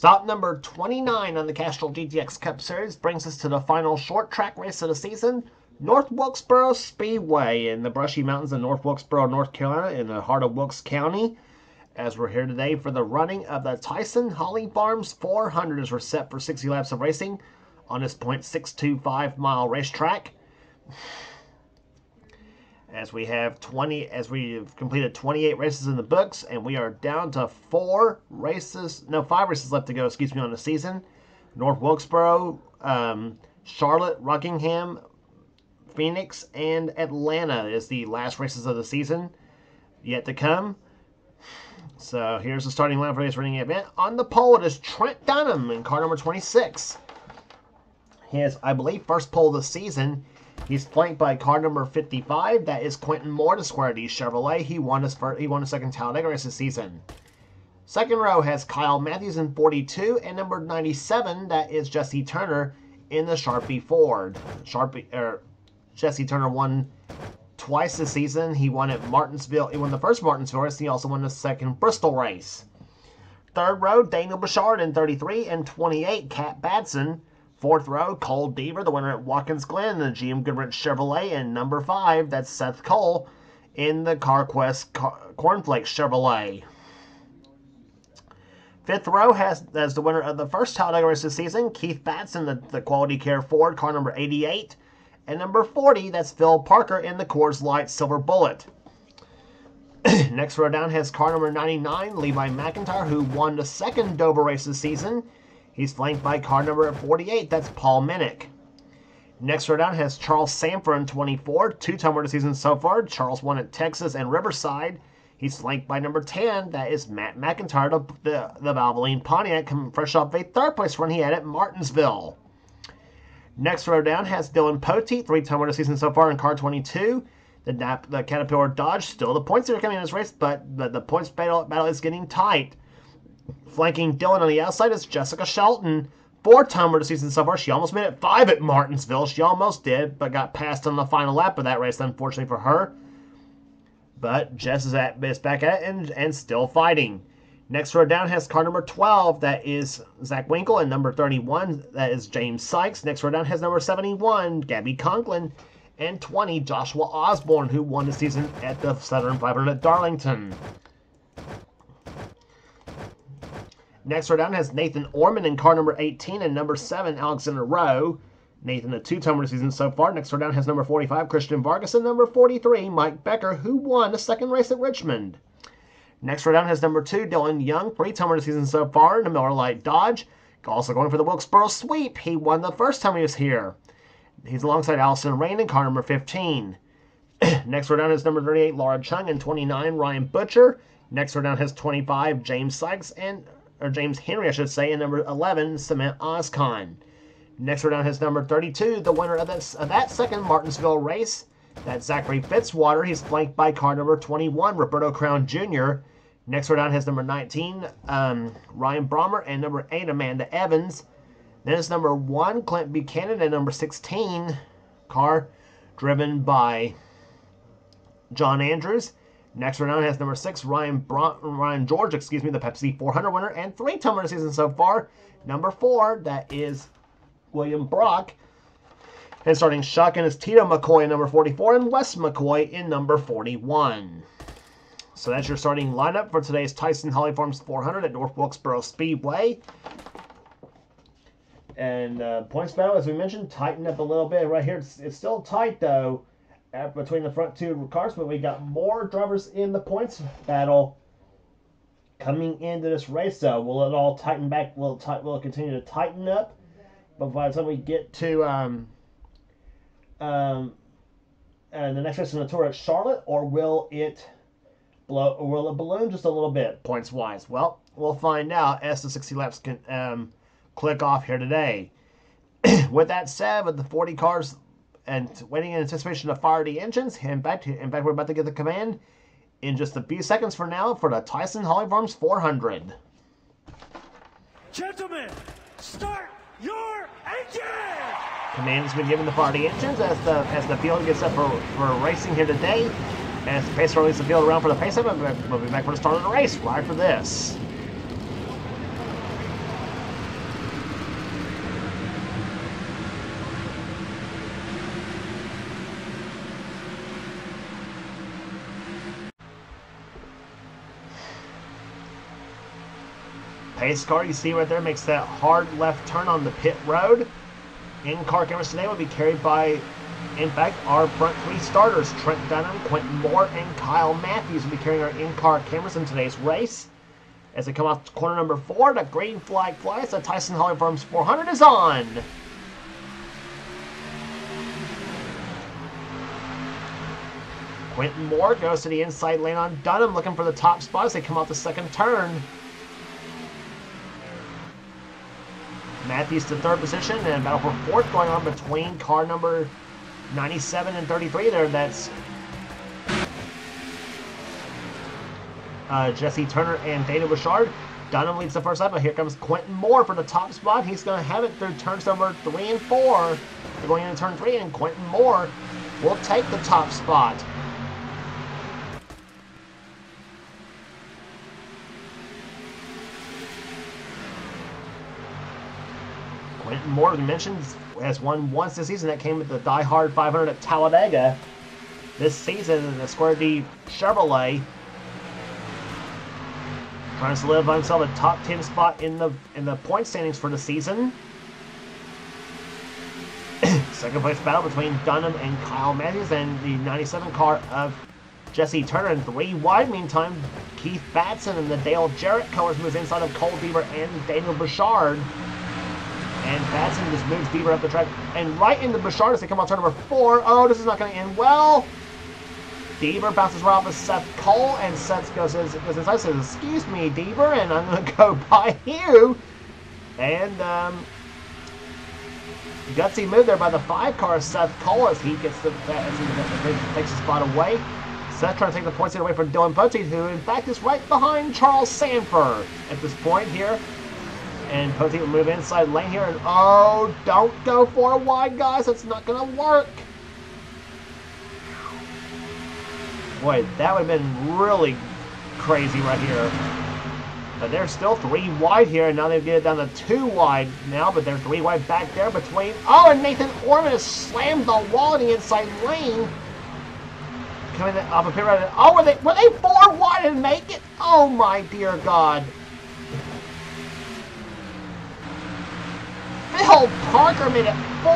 Stop number 29 on the Castrol GTX Cup Series brings us to the final short track race of the season, North Wilkesboro Speedway in the Brushy Mountains of North Wilkesboro, North Carolina, in the heart of Wilkes County. As we're here today for the running of the Tyson Holly Farms 400 as we're set for 60 laps of racing on this .625 mile racetrack. As we've completed 28 races in the books, and we are down to 5 races left to go, on the season. North Wilkesboro, Charlotte, Rockingham, Phoenix, and Atlanta is the last races of the season yet to come. So here's the starting line for this running event. On the pole, it is Trent Dunham in car number 26. His, I believe, first pole of the season. He's flanked by car number 55. That is Quentin Moore to Square D Chevrolet. He won his second Talladega race this season. Second row has Kyle Matthews in 42, and number 97. That is Jesse Turner in the Sharpie Ford. Jesse Turner won twice this season. He won at Martinsville. He won the first Martinsville race. He also won the second Bristol race. Third row, Daniel Bouchard in 33 and 28. Cat Badson. Fourth row, Cole Deaver, the winner at Watkins Glen, the GM Goodrich Chevrolet. And number 5, that's Seth Cole in the CarQuest Cornflakes Chevrolet. Fifth row has as the winner of the first Talladega race this season, Keith Batson, the Quality Care Ford, car number 88. And number 40, that's Phil Parker in the Coors Light Silver Bullet. Next row down has car number 99, Levi McIntyre, who won the second Dover race this season. He's flanked by car number 48, that's Paul Minnick. Next row down has Charles Sanford in 24, two-time winner season so far. Charles won at Texas and Riverside. He's flanked by number 10, that is Matt McIntyre, the Valvoline Pontiac, coming fresh off a third-place run he had at Martinsville. Next row down has Dylan Poteet, three-time winner season so far in car 22. The Caterpillar Dodge, still the points that are coming in this race, but the points battle is getting tight. Flanking Dylan on the outside is Jessica Shelton, four-time winner season so far. She almost made it 5 at Martinsville. She almost did, but got passed on the final lap of that race, unfortunately for her. But Jess is back at it and still fighting. Next row down has car number 12, that is Zach Winkle, and number 31, that is James Sykes. Next row down has number 71, Gabby Conklin, and 20, Joshua Osborne, who won the season at the Southern 500 at Darlington. Next row down has Nathan Orman in car number 18, and number 7, Alexander Rowe. Nathan, a two-time winner season so far. Next row down has number 45, Christian Vargas, and number 43, Mike Becker, who won the second race at Richmond. Next row down has number 2, Dylan Young, three-time winner season so far in the Miller Lite Dodge. Also going for the Wilkesboro Sweep. He won the first time he was here. He's alongside Allison Rain in car number 15. Next row down is number 38, Laura Chung, and 29, Ryan Butcher. Next row down has 25, James Sykes, or James Henry, I should say, and number 11, Cement Oscon. Next row down has number 32, the winner of that second Martinsville race. That's Zachary Fitzwater. He's flanked by car number 21, Roberto Crown Jr. Next row down has number 19, Ryan Brommer, and number 8, Amanda Evans. Then it's number 1, Clint Buchanan, and number 16, car driven by John Andrews. Next row down has number 6, Ryan George, the Pepsi 400 winner, and three-time winner season so far. Number 4, that is William Brock. And starting shotgun is Tito McCoy in number 44 and Wes McCoy in number 41. So that's your starting lineup for today's Tyson Holly Farms 400 at North Wilkesboro Speedway. And points battle, as we mentioned, tightened up a little bit. Right here, it's still tight, though, between the front two cars, but we got more drivers in the points battle coming into this race. So will it all tighten back? Will it continue to tighten up? But by the time we get to the next race in the tour at Charlotte, or will it balloon just a little bit points wise? Well, we'll find out as the 60 laps can click off here today. With that said, with the 40 cars and waiting in anticipation to fire the engines, in fact, we're about to get the command in just a few seconds from now for the Tyson Holly Farms 400. Gentlemen, start your engine! Command has been given to fire the engines as the field gets up for racing here today. As the pacer releases the field around for the pace-up, we'll be back for the start of the race right after this. Pace car, you see right there, makes that hard left turn on the pit road. In-car cameras today will be carried by, in fact, our front three starters. Trent Dunham, Quentin Moore, and Kyle Matthews will be carrying our in-car cameras in today's race. As they come off corner number 4, the green flag flies. The Tyson Holly Farms 400 is on. Quentin Moore goes to the inside lane on Dunham, looking for the top spot as they come off the second turn. Matthews to third position, and battle for fourth going on between car number 97 and 33 there. That's Jesse Turner and Daniel Bouchard. Dunham leads the first lap, but here comes Quentin Moore for the top spot. He's going to have it through turns number 3 and 4. They're going into turn 3, and Quentin Moore will take the top spot. Quentin Moore, as we mentioned, has won once this season. That came at the Die Hard 500 at Talladega. This season in the Square D Chevrolet, trying to solidify himself a top 10 spot in the point standings for the season. Second place battle between Dunham and Kyle Matthews, and the 97 car of Jesse Turner. And 3 wide, meantime, Keith Batson and the Dale Jarrett colors moves inside of Cole Deaver and Daniel Bouchard. And Batson just moves Deaver up the track and right into Bouchard as they come on turn number 4. Oh, this is not going to end well. Deaver bounces right off of Seth Cole, and Seth goes inside and says, "Excuse me, Deaver, and I'm going to go by you." And gutsy move there by the 5 car Seth Cole as he gets takes the spot away. Seth trying to take the points away from Dylan Poteet, who in fact is right behind Charles Sanford at this point here. And Poteet will move inside lane here, and oh, don't go for a wide, guys. That's not going to work. Boy, that would have been really crazy right here. But they're still 3 wide here, and now they've get it down to 2 wide now, but they're 3 wide back there between... Oh, and Nathan Orman has slammed the wall in the inside lane. Coming off a pit road. Oh, were they 4 wide and make it? Oh, my dear God. Phil Parker made it 4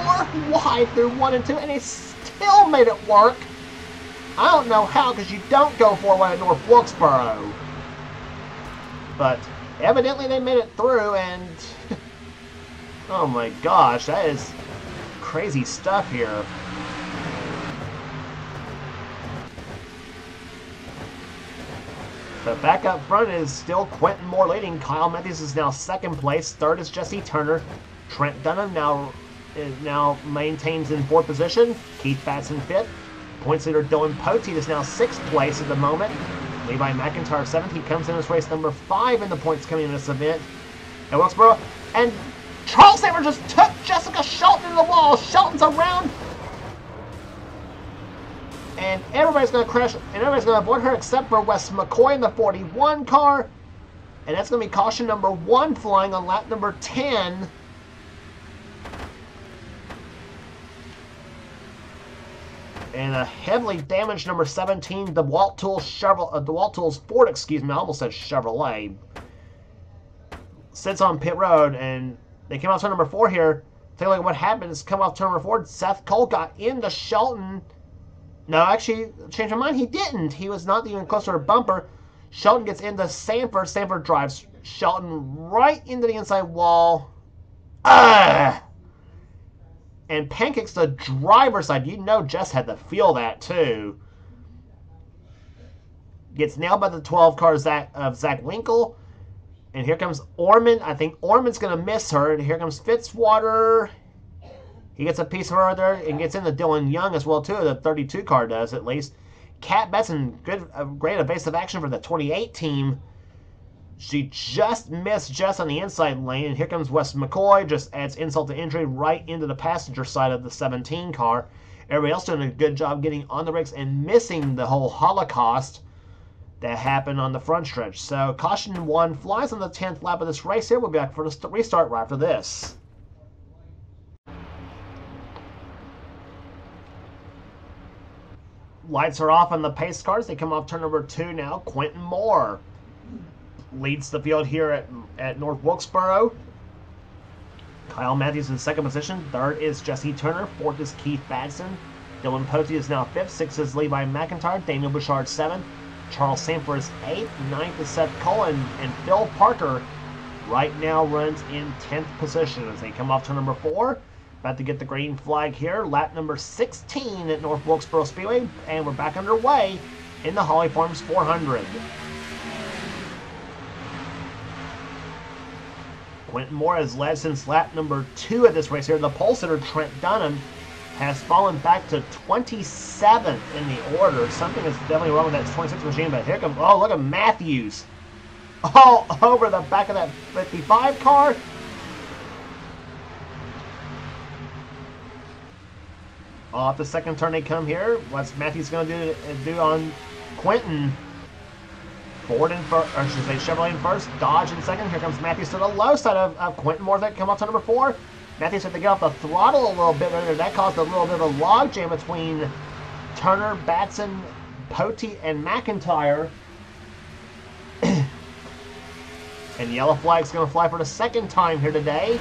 wide through 1 and 2, and he still made it work. I don't know how, because you don't go 4 wide at North Wilkesboro. But evidently they made it through, and oh my gosh, that is crazy stuff here. But back up front is still Quentin Moore leading. Kyle Matthews is now 2nd place. 3rd is Jesse Turner. Trent Dunham now maintains in 4th position. Keith Batson 5th. Points leader Dylan Poteet is now 6th place at the moment. Levi McIntyre 7th. He comes in as race number 5 in the points coming in this event at Wilkesboro. And Charles Saver just took Jessica Shelton to the wall. Shelton's around. And everybody's going to crash, and everybody's going to avoid her except for Wes McCoy in the 41 car. And that's going to be caution number 1 flying on lap number 10. And a heavily damaged number 17, the DeWalt Tools Ford, excuse me, I almost said Chevrolet, sits on pit road, and they came off turn number 4 here. Take a look at what happens. Come off turn number 4. Seth Cole got into Shelton. No, actually, changed my mind. He didn't. He was not even closer to bumper. Shelton gets into Sanford. Sanford drives Shelton right into the inside wall. And pancakes the driver's side. You know Jess had to feel that too. Gets nailed by the 12 car of Zach Winkle. And here comes Orman. I think Orman's going to miss her. And here comes Fitzwater. He gets a piece of her there and gets into Dylan Young as well too. The 32 car does at least. Kat Betson, great evasive action for the 28 team. She just missed Jess on the inside lane, and here comes Wes McCoy, just adds insult to injury right into the passenger side of the 17 car. Everybody else doing a good job getting on the brakes and missing the whole holocaust that happened on the front stretch. So caution 1 flies on the 10th lap of this race here. We'll be back for the restart right after this. Lights are off on the pace cars. They come off turn number 2 now. Quentin Moore leads the field here at North Wilkesboro. Kyle Matthews in second position. Third is Jesse Turner. Fourth is Keith Badson. Dylan Pote is now fifth. Sixth is Levi McIntyre. Daniel Bouchard seventh. Charles Sanford is eighth. Ninth is Seth Cullen. And Phil Parker right now runs in 10th position as they come off to number 4. About to get the green flag here. Lap number 16 at North Wilkesboro Speedway. And we're back underway in the Holly Farms 400. Quentin Moore has led since lap number 2 at this race here. The pole sitter, Trent Dunham, has fallen back to 27th in the order. Something is definitely wrong with that 26 machine, but here comes, oh, look at Matthews. All over the back of that 55 car. Off the second turn they come here. What's Matthews going to do on Quentin? Ford in first, or I should say Chevrolet in first, Dodge in second. Here comes Matthews to the low side of Quentin Moore that come up to number 4. Matthews had to get off the throttle a little bit there. That caused a little bit of a log jam between Turner, Batson, Pote, and McIntyre. And yellow flag's going to fly for the second time here today.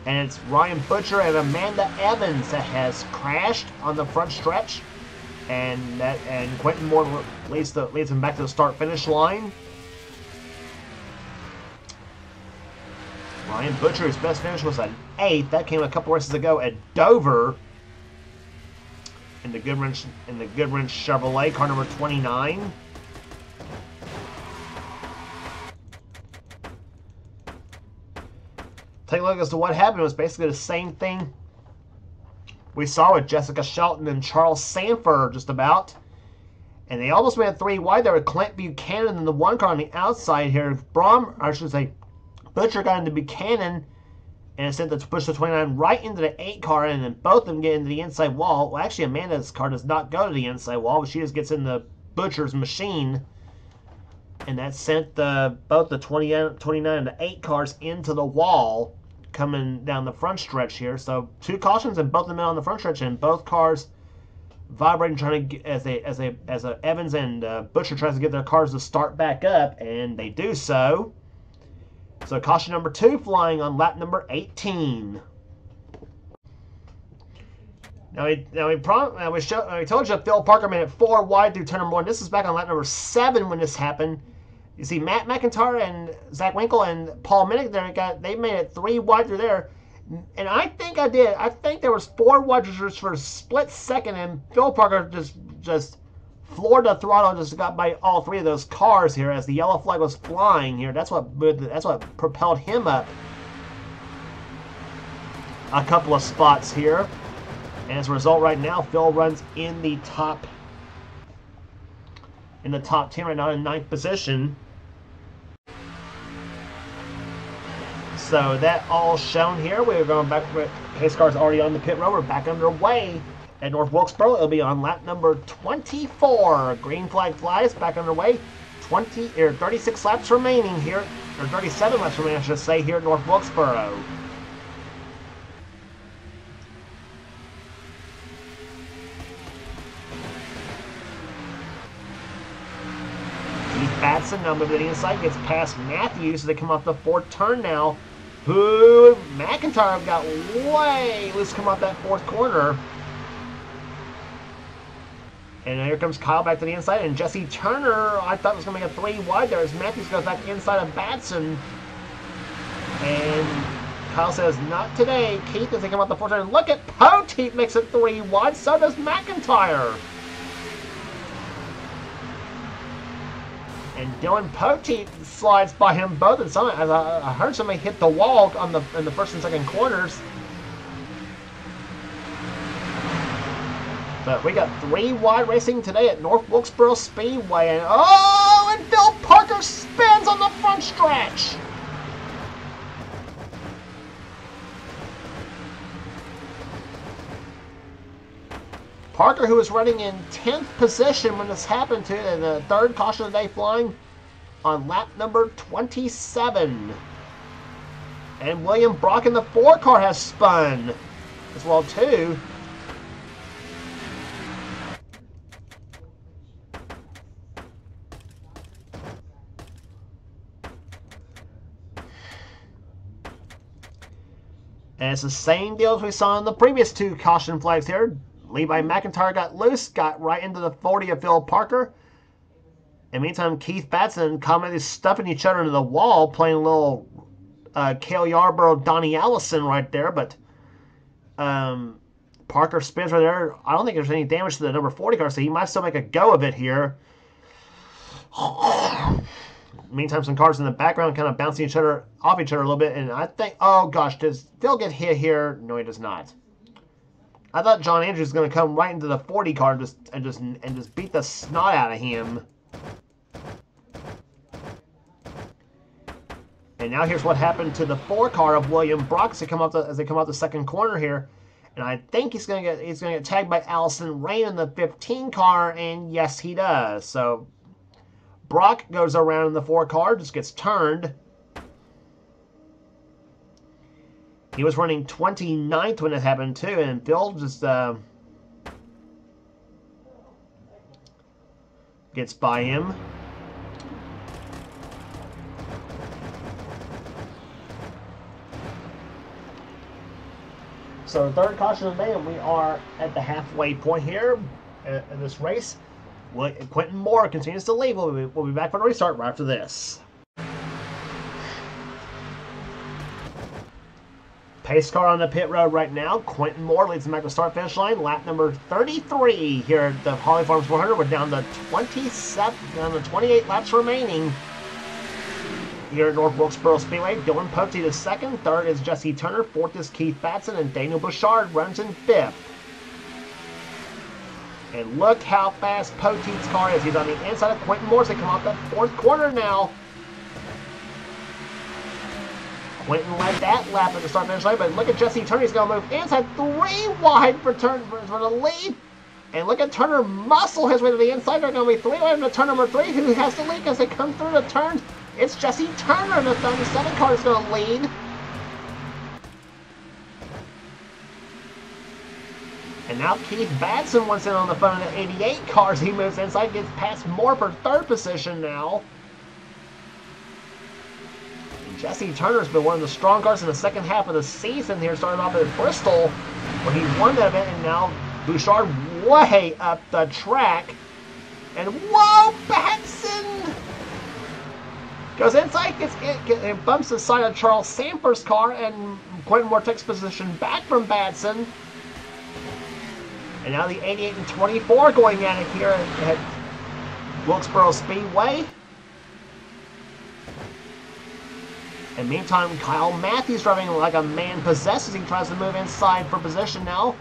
And it's Ryan Butcher and Amanda Evans that has crashed on the front stretch. And Quentin Moore leads him back to the start-finish line. Ryan Butcher, his best finish was an 8th. That came a couple races ago at Dover in the Goodwrench Chevrolet, car number 29. Take a look as to what happened. It was basically the same thing we saw with Jessica Shelton and Charles Sanford, just about. And they almost made it 3 wide there with Clint Buchanan in the 1 car on the outside here. Butcher got into Buchanan and sent the push the 29 right into the 8 car, and then both of them get into the inside wall. Well, actually, Amanda's car does not go to the inside wall, but she just gets in the Butcher's machine. And that sent both the 29 and the 8 cars into the wall coming down the front stretch here. So 2 cautions and both of them on the front stretch, and both cars vibrating, trying to get, as Evans and Butcher tries to get their cars to start back up, and they do so. So caution number 2 flying on lap number 18. We told you Phil Parker made it 4 wide through turn number 1. This is back on lap number 7 when this happened. You see Matt McIntyre and Zach Winkle and Paul Minnick there, they made it 3 wide through there. And I think there was 4 wide for a split second, and Phil Parker just floored the throttle, just got by all 3 of those cars here as the yellow flag was flying here. That's what propelled him up a couple of spots here. And as a result, right now, Phil runs in the top 10 right now in 9th position. So that all shown here. We're going back. Pace car's already on the pit road. We're back underway at North Wilkesboro. It'll be on lap number 24. Green flag flies, back underway. 36 laps remaining here, or 37 laps remaining, I should say, here at North Wilkesboro. Keith Batson now moving to the inside, gets past Matthews, so they come off the 4th turn now. McIntyre got way loose, come off that 4th corner. And here comes Kyle back to the inside, and Jesse Turner, I thought was going to make a 3 wide there as Matthews goes back inside of Batson. And Kyle says, not today, Keith, as they come out the 4th turn. Look at Poteet makes it 3 wide, so does McIntyre. And Dylan Poteet slides by him both, and I heard somebody hit the wall in the 1st and 2nd corners. But we got 3 wide racing today at North Wilkesboro Speedway, and Phil Parker spins on the front stretch. Parker, who was running in 10th position when this happened to the 3rd caution of the day, flying on lap number 27. And William Brock in the 4 car has spun as well too. And it's the same deal as we saw in the previous two caution flags here. Levi McIntyre got loose, got right into the 40 of Phil Parker. And meantime, Keith Batson and Comet is stuffing each other into the wall, playing a little Cale Yarborough, Donnie Allison right there. But Parker spins right there. I don't think there's any damage to the number 40 car, so he might still make a go of it here. Meantime, some cars in the background kind of bouncing off each other a little bit. And I think, oh gosh, does Phil get hit here? No, he does not. I thought John Andrews was going to come right into the 40 car and just beat the snot out of him. And now here's what happened to the 4 car of William Brock as they come out the second corner here. And I think he's going to get tagged by Allison Rain in the 15 car, and yes, he does. So Brock goes around in the 4 car, just gets turned. He was running 29th when it happened too, and Phil just gets by him. So the third caution of the day, and we are at the halfway point here in this race. Quentin Moore continues to lead. We'll be back for the restart right after this. Pace car on the pit road right now. Quentin Moore leads them back to start finish line. Lap number 33 here at the Holly Farms 400. We're down to 28 laps remaining here at North Wilkesboro Speedway. Dylan Poteet is second. Third is Jesse Turner. Fourth is Keith Batson. And Daniel Bouchard runs in fifth. And look how fast Poteet's car is. He's on the inside of Quentin Moore's. They come off the 4th corner now. Quentin led that lap at the start finish line, but look at Jesse Turner. He's going to move inside 3 wide for the lead. And look at Turner muscle his way to the inside. They're going to be 3 wide to turn number 3. Who has the lead as they come through the turn? It's Jesse Turner in the 37 car is going to lead. And now Keith Batson wants in on the phone at 88 cars. He moves inside, gets past Moore for 3rd position now. Jesse Turner's been one of the strong cars in the second half of the season here, starting off at Bristol, where he won that event, and now Bouchard way up the track. And whoa, Batson goes inside, it bumps the side of Charles Sanford's car, and Quentin Moore takes position back from Batson. And now the 88 and 24 going at it here at Wilkesboro Speedway. And meantime, Kyle Matthews driving like a man possessed as he tries to move inside for position now.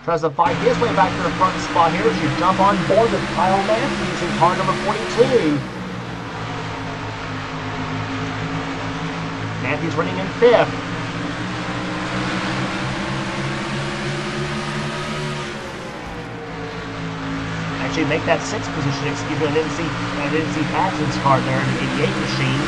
Tries to fight his way back to the front spot here as you jump on board with Kyle Matthews in car number 42. Matthews running in 5th. Actually make that 6th position, excuse me, I didn't see Patson's car there in the 88 machine.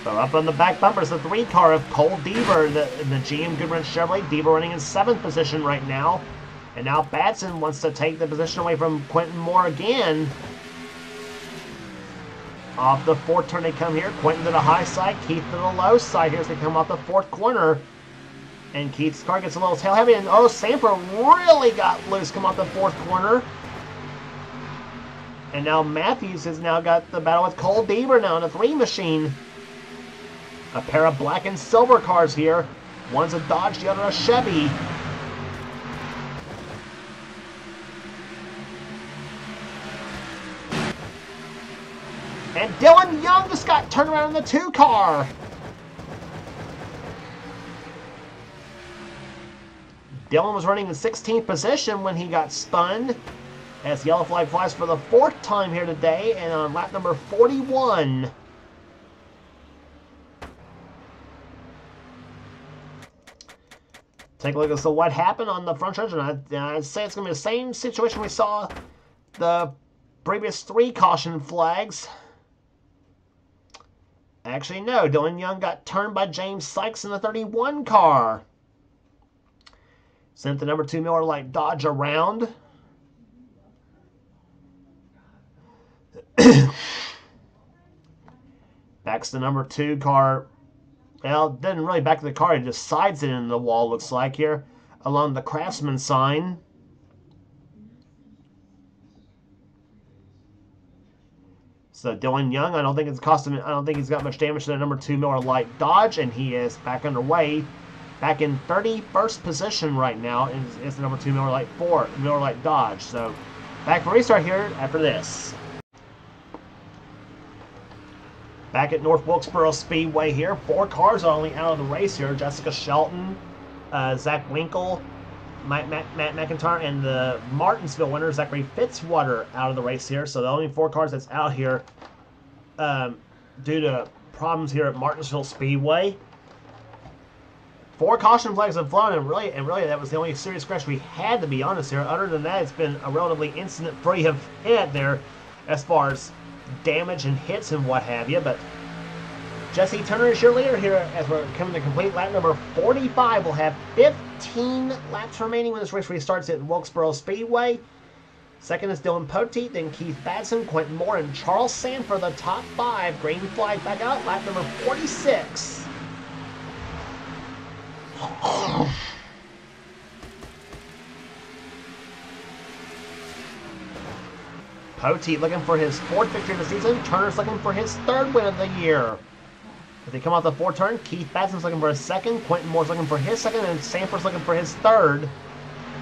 So up on the back bumper is the 3 car of Cole Deaver in the GM Goodwrench Chevrolet. Deaver running in 7th position right now. And now Batson wants to take the position away from Quentin Moore again. Off the 4th turn they come here. Quentin to the high side, Keith to the low side here as they come off the 4th corner. And Keith's car gets a little tail heavy, and oh, Sanford really got loose, come off the 4th corner. And now Matthews has now got the battle with Cole Deaver now in a 3 machine. A pair of black and silver cars here. One's a Dodge, the other a Chevy. And Dylan Young just got turned around in the 2 car. Dylan was running in 16th position when he got spun. As the yellow flag flies for the 4th time here today, and on lap number 41. Take a look at what happened on the front stretch, and I'd say it's going to be the same situation we saw the previous 3 caution flags. Actually, no. Dylan Young got turned by James Sykes in the 31 car. Sent the number 2 Miller Lite Dodge around. Backs the number 2 car. Well, didn't really back the car. He just sides it into the wall, looks like, here, along the Craftsman sign. So Dylan Young, I don't think it's cost him. I don't think he's got much damage to the number 2 Miller Lite Dodge, and he is back underway, back in 31st position right now. It's the number 2 Miller Lite Dodge. So back for restart here after this. Back at North Wilkesboro Speedway here. 4 cars are only out of the race here. Jessica Shelton, Zach Winkle, Matt McIntyre, and the Martinsville winner, Zachary Fitzwater, out of the race here. So the only 4 cars that's out here due to problems here at Martinsville Speedway. 4 caution flags have flown, and really that was the only serious crash we had, to be honest here. Other than that, it's been a relatively incident-free event there as far as damage and hits and what have you. But Jesse Turner is your leader here as we're coming to complete lap number 45. We'll have 15 laps remaining when this race restarts at Wilkesboro Speedway. Second is Dylan Poteet, then Keith Batson, Quentin Moore, and Charles Sanford, the top 5. Green flag back out, lap number 46. Poteet looking for his 4th victory of the season. Turner's looking for his 3rd win of the year. As they come off the 4th turn, Keith Batson's looking for his 2nd, Quentin Moore's looking for his 2nd, and Sanford's looking for his 3rd.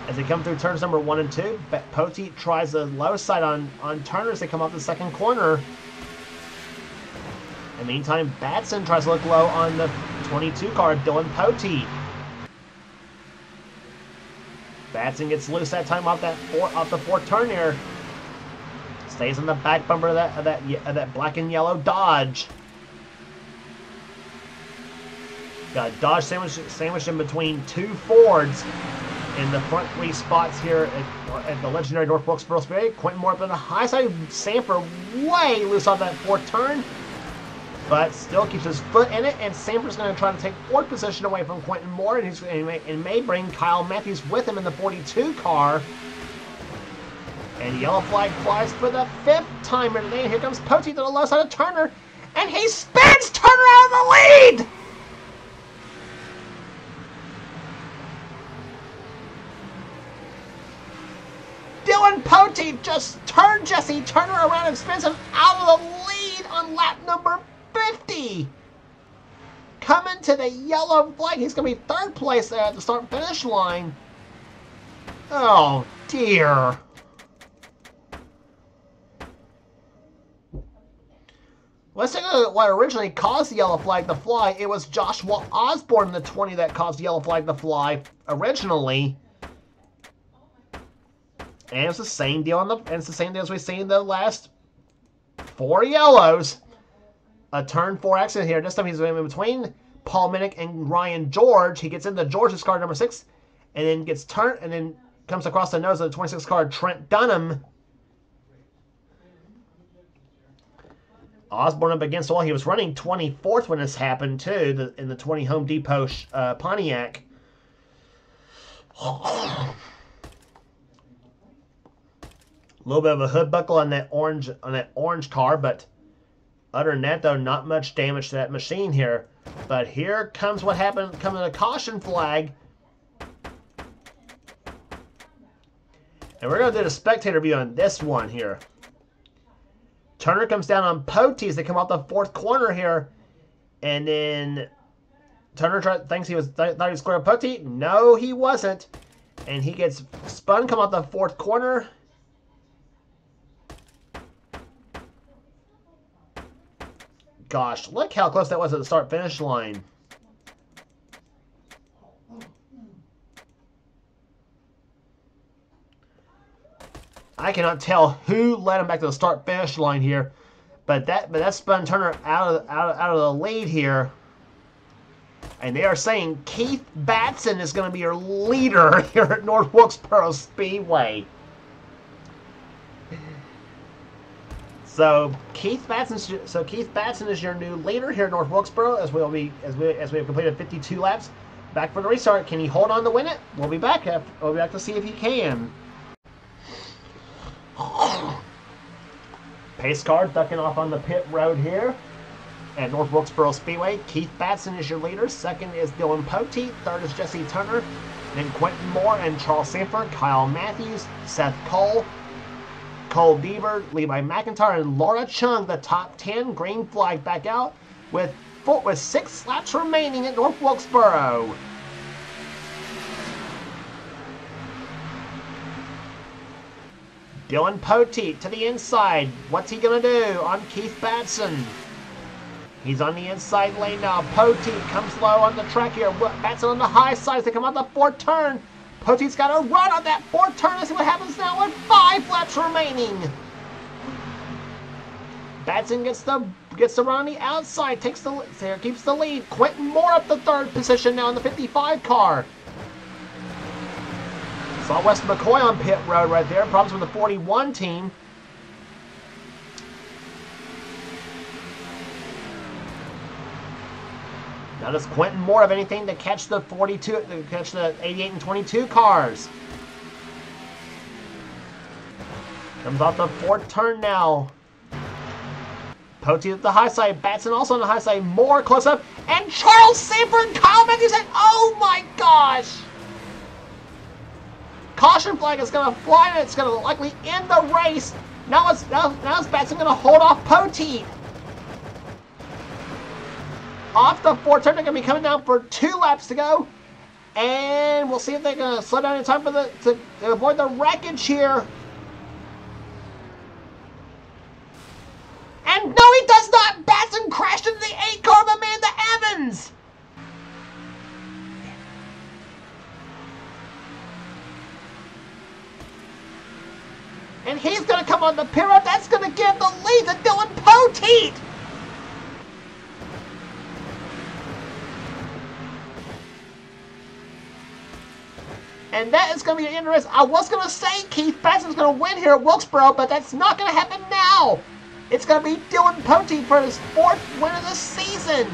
As they come through turns number 1 and 2, Poteet tries the low side on Turner as they come off the 2nd corner. In the meantime, Batson tries to look low on the 22 car, Dylan Poteet. Batson gets loose that time off the 4th turn here. Stays on the back bumper of that black and yellow Dodge. Got a Dodge sandwiched in between 2 Fords in the front 3 spots here at the legendary North Wilkesboro Speedway. Quentin Moore up on the high side. Sanford way loose off that 4th turn, but still keeps his foot in it. And Sanford's going to try to take 4th position away from Quentin Moore, and may bring Kyle Matthews with him in the 42 car. And yellow flag flies for the 5th time today. And here comes Poteet to the low side of Turner, and he spins Turner out of the lead! Dylan Poteet just turned Jesse Turner around and spins him out of the lead on lap number 50. Coming to the yellow flag. He's going to be 3rd place there at the start-finish line. Oh, dear. Let's take a look at what originally caused the yellow flag to fly. It was Joshua Osborne, the 20, that caused the yellow flag to fly originally. And it's the same deal it's the same deal as we've seen the last 4 yellows. A turn 4 accident here. This time he's in between Paul Minnick and Ryan George. He gets into George's car, number 6, and then gets turned, and then comes across the nose of the 26 car, Trent Dunham. Osborne up against the wall. He was running 24th when this happened, too, in the 20 Home Depot Pontiac. A little bit of a hood buckle on that orange car, but other than that, though, not much damage to that machine here. But here comes what happened, coming to the caution flag. And we're going to do the spectator view on this one here. Turner comes down on Poteet as they come off the 4th corner here. And then Turner thinks thought he was square with Poteet. No, he wasn't. And he gets spun, come off the 4th corner. Gosh, look how close that was at the start-finish line. I cannot tell who led him back to the start-finish line here, but that spun Turner out of the lead here. And they are saying Keith Batson is going to be your leader here at North Wilkesboro Speedway. So Keith Batson is your new leader here at North Wilkesboro as we have completed 52 laps. Back for the restart. Can he hold on to win it? We'll be back. We'll be back to see if he can. Pace car ducking off on the pit road here at North Wilkesboro Speedway. Keith Batson is your leader. Second is Dylan Poteet. Third is Jesse Turner. Then Quentin Moore and Charles Sanford. Kyle Matthews, Seth Cole, Cole Deaver, Levi McIntyre, and Laura Chung, the top 10. Green flag back out with 6 laps remaining at North Wilkesboro. Dylan Poteet to the inside. What's he going to do on Keith Batson? He's on the inside lane now. Poteet comes low on the track here. Batson on the high side as they come out the fourth turn. Poteet's got to run on that fourth turn. Let's see what happens now with 5 laps remaining. Batson gets the run on the outside. Keeps the lead. Quentin Moore up the third position now in the 55 car. Saw Wes McCoy on pit road right there. Problems with the 41 team. Now does Quentin Moore have anything to catch the 88 and 22 cars? Comes off the fourth turn now. Poteet at the high side. Batson also on the high side. Moore close up. And Charles Sanford and Kyle Matthews. Oh my gosh! Caution flag is going to fly and it's going to likely end the race. Now is Batson going to hold off Poteet. Off the fourth turn, they're going to be coming down for 2 laps to go. And we'll see if they're going to slow down in time for to avoid the wreckage here. And no, he does not! Batson crashed into the 8 car of Amanda Evans! And he's going to come on the pit road. That's going to give the lead to Dylan Poteet! And that is going to be interesting. I was going to say Keith Batson's going to win here at Wilkesboro, but that's not going to happen now. It's going to be Dylan Poteet for his 4th win of the season.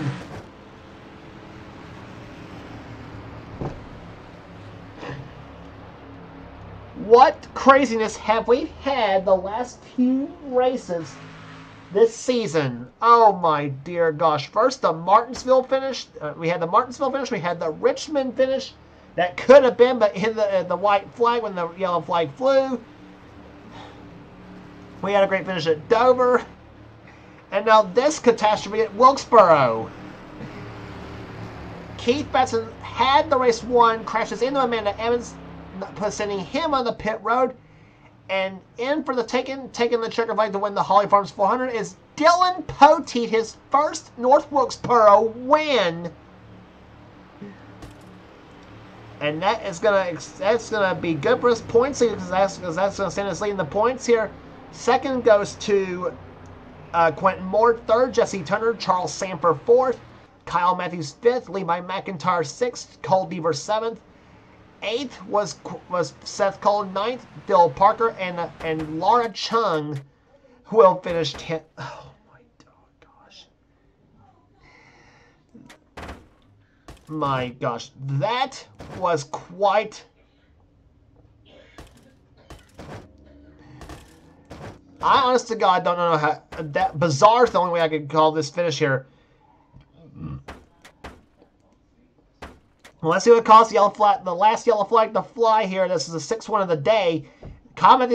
What craziness have we had the last few races this season? Oh my dear gosh. First the Martinsville finish. We had the Martinsville finish. We had the Richmond finish. That could have been, but in the white flag when the yellow flag flew. We had a great finish at Dover. And now this catastrophe at Wilkesboro. Keith Batson had the race won, crashes into Amanda Evans, sending him on the pit road. And in for the taking the checker flag to win the Holly Farms 400 is Dylan Poteet, his first North Wilkesboro win. And that's gonna be good for his points because that's gonna send us leading the points here. Second goes to Quentin Moore. Third, Jesse Turner. Charles Sanford 4th. Kyle Matthews 5th. Levi McIntyre 6th. Cole Deaver 7th. 8th was Seth Cole. 9th, Bill Parker and Laura Chung, who will finish 10th. Oh my gosh. My gosh, that was quite... I honest to God don't know how... That bizarre is the only way I could call this finish here. Well, let's see what it costs the last yellow flag to fly here. This is the 6th one of the day. Comet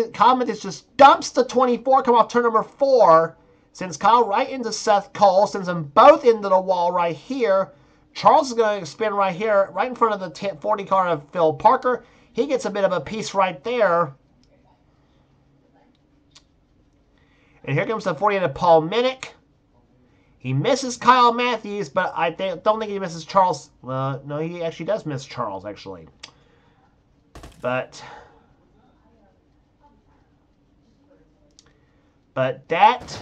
is just dumps the 24, come off turn number 4. Sends Kyle right into Seth Cole. Sends them both into the wall right here. Charles is going to spin right here, right in front of the 40 car of Phil Parker. He gets a bit of a piece right there. And here comes the 48 of Paul Minnick. He misses Kyle Matthews, but I don't think he misses Charles. No, he actually does miss Charles, actually. But that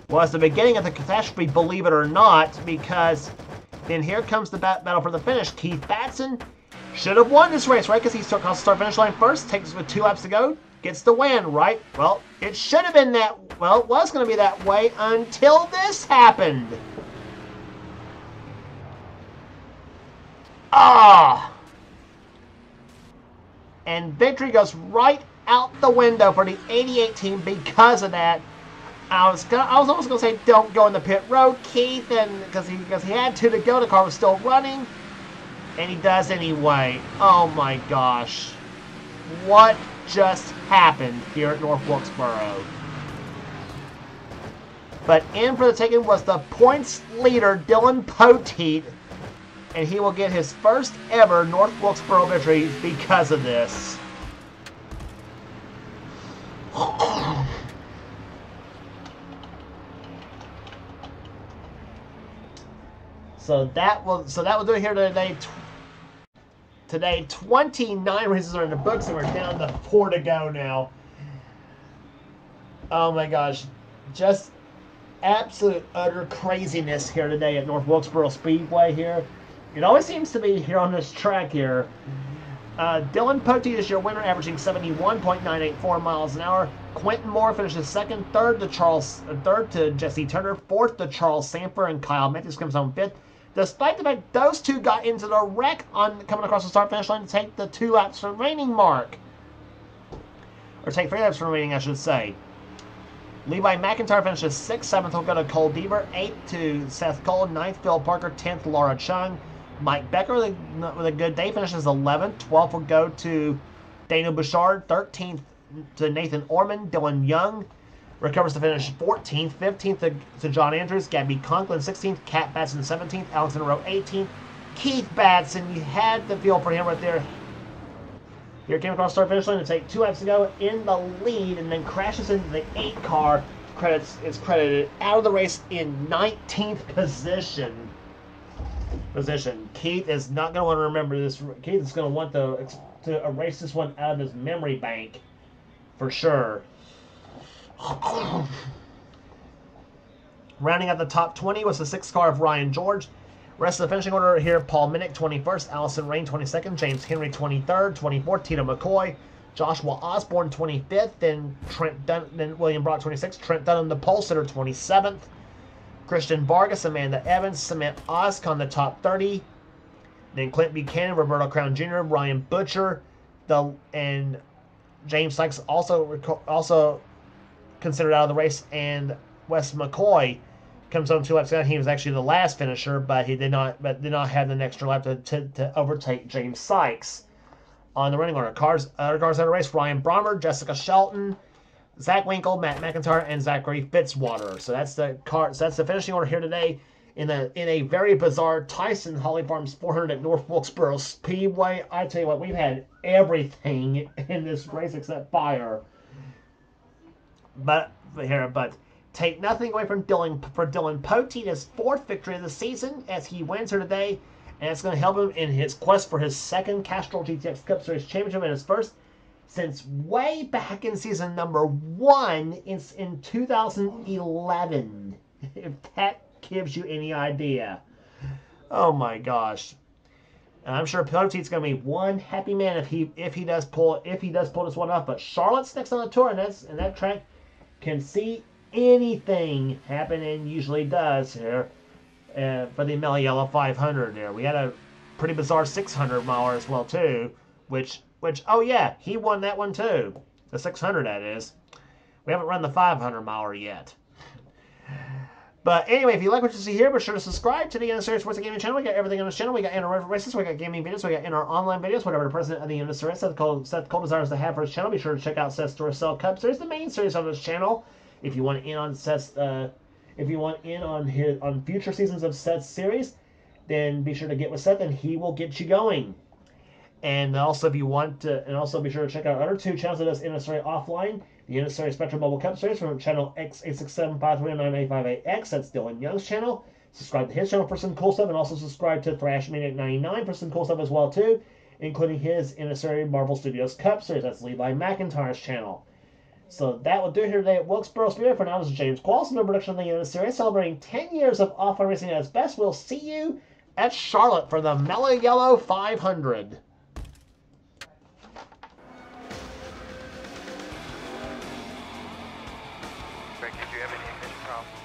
was the beginning of the catastrophe, believe it or not, because then here comes the battle for the finish. Keith Batson should have won this race, right? Because he crossed the start-finish line first, takes with 2 laps to go, gets the win, right? Well, it should have been that. Well, it was going to be that way until this happened. And victory goes right out the window for the 88 team because of that. I was almost gonna say don't go in the pit road, Keith, and because he had two to go, the car was still running, and he does anyway. Oh my gosh, what just happened here at North Wilkesboro? But in for the taking was the points leader Dylan Poteet, and he will get his first ever North Wilkesboro victory because of this. So that will do it here today. Today, 29 races are in the books, and we're down to 4 to go now. Oh my gosh, just absolute utter craziness here today at North Wilkesboro Speedway here. It always seems to be here on this track here. Dylan Poteet is your winner, averaging 71.984 miles an hour. Quentin Moore finishes second, third to Jesse Turner, fourth to Charles Sanford, and Kyle Matthews comes home fifth. Despite the fact those two got into the wreck on coming across the start finish line to take the 2 laps remaining mark. Or take 3 laps remaining, I should say. Levi McIntyre finishes 6th, 7th will go to Cole Deaver, 8th to Seth Cole, 9th Phil Parker, 10th Laura Chung. Mike Becker with a good day finishes 11th, 12th will go to Daniel Bouchard, 13th to Nathan Orman. Dylan Young recovers to finish 14th, 15th to John Andrews, Gabby Conklin 16th, Kat Batson 17th, Alexander Rowe 18th, Keith Batson, you had the feel for him right there. Here came across the start finish line to take 2 laps to go in the lead, and then crashes into the 8 car. Is credited out of the race in 19th position. Keith is not going to want to remember this. Keith is going to want to erase this one out of his memory bank for sure. Rounding out the top 20 was the 6th car of Ryan George. Rest of the finishing order here: Paul Minnick 21st, Allison Rain 22nd, James Henry 23rd, 24th Tito McCoy, Joshua Osborne 25th, then William Brock 26th, Trent Dunham the pole sitter 27th, Christian Vargas, Amanda Evans, Cement Oscon the top 30, then Clint Buchanan, Roberto Crown Jr., Ryan Butcher, and James Sykes also considered out of the race, and Wes McCoy comes on 2 laps down. He was actually the last finisher, but he did not have the extra lap to overtake James Sykes on the running order. Other cars out of race: Ryan Brommer, Jessica Shelton, Zach Winkle, Matt McIntyre, and Zachary Fitzwater. So that's the car. So that's the finishing order here today in a very bizarre Tyson Holly Farms 400 at North Wilkesboro Speedway. I tell you what, we've had everything in this race except fire. But take nothing away from Dylan Poteet, his 4th victory of the season as he wins here today, and it's going to help him in his quest for his 2nd Castrol GTX Cup Series championship, and his first since way back in season number 1 in 2011. If that gives you any idea. Oh my gosh. And I'm sure Poteet's going to be one happy man if he does pull this one off. But Charlotte's next on the tour, and that track can see anything happen, and usually does here for the Mellow Yellow 500 there. We had a pretty bizarre 600 miler as well too, which oh yeah, he won that one too. The 600, that is. We haven't run the 500 miler yet. But anyway, if you like what you see here, be sure to subscribe to the NNSCRA Sports Gaming channel. We got everything on this channel. We got inner races, we got gaming videos, we got inner online videos, whatever the president of the NNSCRA Seth Cole desires to have for his channel. Be sure to check out Seth's Duracell Cup Series, the main series on this channel. If you want in on Seth's, on future seasons of Seth's series, then be sure to get with Seth, and he will get you going. And also, be sure to check out our other 2 channels of this NNSCRA offline. The NNSCRA Spectrum Mobile Cup Series from channel X8675399858X. That's Dylan Young's channel. Subscribe to his channel for some cool stuff, and also subscribe to ThrashManiac99 for some cool stuff as well too, including his NNSCRA Marvel Studios Cup Series. That's Levi McIntyre's channel. So that will do it here today at Wilkesboro Speedway. For now, this is James Qualls, no production of the NNSCRA, celebrating 10 years of off-road racing at its best. We'll see you at Charlotte for the Mellow Yellow 500. Greg, did you have any ignition problems?